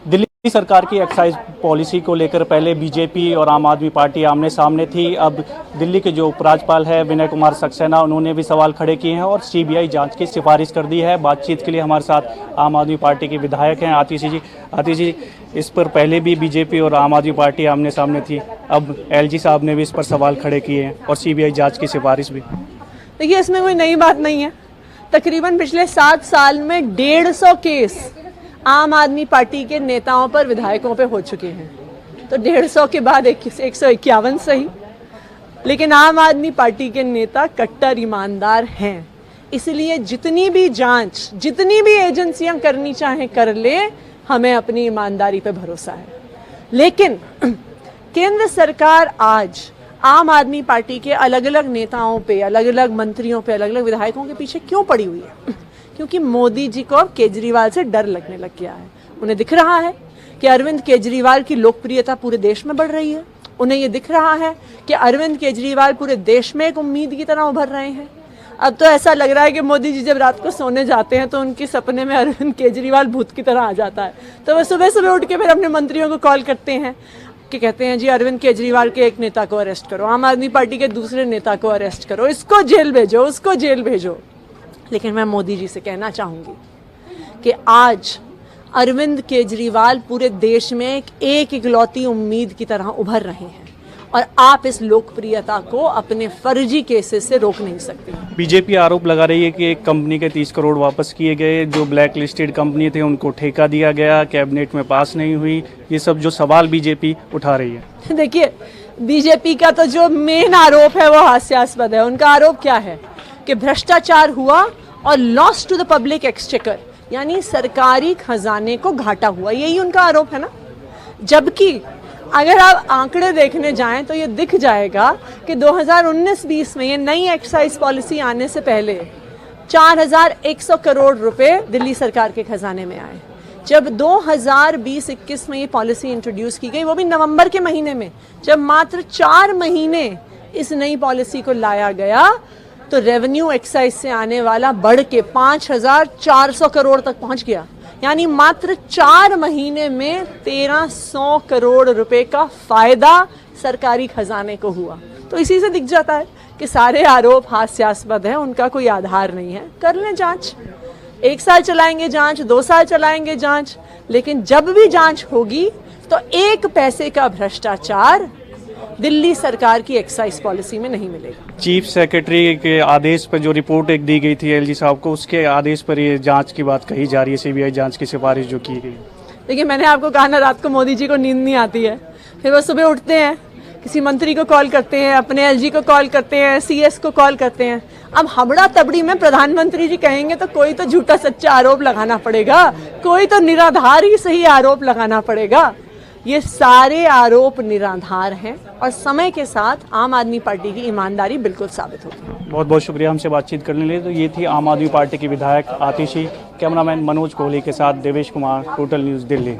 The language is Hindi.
दिल्ली सरकार की एक्साइज पॉलिसी को लेकर पहले बीजेपी और आम आदमी पार्टी आमने सामने थी। अब दिल्ली के जो उपराज्यपाल है विनय कुमार सक्सेना, उन्होंने भी सवाल खड़े किए हैं और सीबीआई जांच की सिफारिश कर दी है। बातचीत के लिए हमारे साथ आम आदमी पार्टी के विधायक हैं आतिशी जी। इस पर पहले भी बीजेपी और आम आदमी पार्टी आमने सामने थी, अब एलजी साहब ने भी इस पर सवाल खड़े किए हैं और सीबीआई जाँच की सिफारिश भी। देखिए, इसमें कोई नई बात नहीं है। तकरीबन पिछले 7 साल में 150 केस आम आदमी पार्टी के नेताओं पर, विधायकों पे हो चुके हैं। तो 150 के बाद 151 सही, लेकिन आम आदमी पार्टी के नेता कट्टर ईमानदार हैं। इसलिए जितनी भी जांच, जितनी भी एजेंसियां करनी चाहें कर ले, हमें अपनी ईमानदारी पे भरोसा है। लेकिन केंद्र सरकार आज आम आदमी पार्टी के अलग अलग नेताओं पे, अलग अलग मंत्रियों पे, अलग अलग विधायकों के पीछे क्यों पड़ी हुई है? क्योंकि मोदी जी को अब केजरीवाल से डर लगने लग गया है। उन्हें दिख रहा है कि अरविंद केजरीवाल की लोकप्रियता पूरे देश में बढ़ रही है। उन्हें ये दिख रहा है कि अरविंद केजरीवाल पूरे देश में एक उम्मीद की तरह उभर रहे हैं। अब तो ऐसा लग रहा है कि मोदी जी जब रात को सोने जाते हैं तो उनके सपने में अरविंद केजरीवाल भूत की तरह आ जाता है। तो वह सुबह सुबह उठ के फिर अपने मंत्रियों को कॉल करते हैं कि कहते हैं जी अरविंद केजरीवाल के एक नेता को अरेस्ट करो, आम आदमी पार्टी के दूसरे नेता को अरेस्ट करो, इसको जेल भेजो, उसको जेल भेजो। लेकिन मैं मोदी जी से कहना चाहूंगी कि आज अरविंद केजरीवाल पूरे देश में एक इकलौती उम्मीद की तरह उभर रहे हैं और आप इस लोकप्रियता को अपने फर्जी केसेस से रोक नहीं सकते। बीजेपी आरोप लगा रही है कि एक कंपनी के 30 करोड़ वापस किए गए, जो ब्लैक लिस्टेड कंपनी थे उनको ठेका दिया गया, कैबिनेट में पास नहीं हुई। ये सब जो सवाल बीजेपी उठा रही है। देखिए, बीजेपी का तो जो मेन आरोप है वो हास्यास्पद है। उनका आरोप क्या है कि भ्रष्टाचार हुआ और loss to the public exchequer, यानी सरकारी खजाने को घाटा हुआ। यही उनका आरोप है ना। जबकि अगर आप आंकड़े देखने जाएं तो ये दिख जाएगा कि 2019-20 में ये नई एक्साइज पॉलिसी आने से पहले 4100 करोड़ रुपए दिल्ली सरकार के खजाने में आए। जब 2020-21 में ये पॉलिसी इंट्रोड्यूस की गई, वो भी नवंबर के महीने में, जब मात्र 4 महीने इस नई पॉलिसी को लाया गया, तो रेवेन्यू एक्साइज से आने वाला बढ़ के 5400 करोड़ तक पहुंच गया। यानी मात्र 4 महीने में 1300 करोड़ रुपए का फायदा सरकारी खजाने को हुआ। तो इसी से दिख जाता है कि सारे आरोप हास्यास्पद हैं, उनका कोई आधार नहीं है। कर लें जांच, 1 साल चलाएंगे जांच, 2 साल चलाएंगे जांच, लेकिन जब भी जांच होगी तो 1 पैसे का भ्रष्टाचार दिल्ली सरकार की एक्साइज पॉलिसी में नहीं मिलेगा। चीफ सेक्रेटरी के आदेश पर जो रिपोर्ट एक दी गई थी एलजी साहब को, उसके आदेश पर ये जांच की बात कही जा रही है, सीबीआई जांच की सिफारिश जो की गई। देखिए, मैंने आपको कहा ना, रात को मोदी जी को नींद नहीं आती है। फिर वो सुबह उठते हैं, किसी मंत्री को कॉल करते हैं, अपने एलजी को कॉल करते हैं, सीएस को कॉल करते हैं। अब हबड़ा तबड़ी में प्रधानमंत्री जी कहेंगे तो कोई तो झूठा सच्चा आरोप लगाना पड़ेगा, कोई तो निराधार ही सही आरोप लगाना पड़ेगा। ये सारे आरोप निराधार हैं और समय के साथ आम आदमी पार्टी की ईमानदारी बिल्कुल साबित होगी। बहुत बहुत शुक्रिया हमसे बातचीत करने के लिए। तो ये थी आम आदमी पार्टी की विधायक आतिशी। कैमरामैन मनोज कोहली के साथ देवेश कुमार, टोटल न्यूज़ दिल्ली।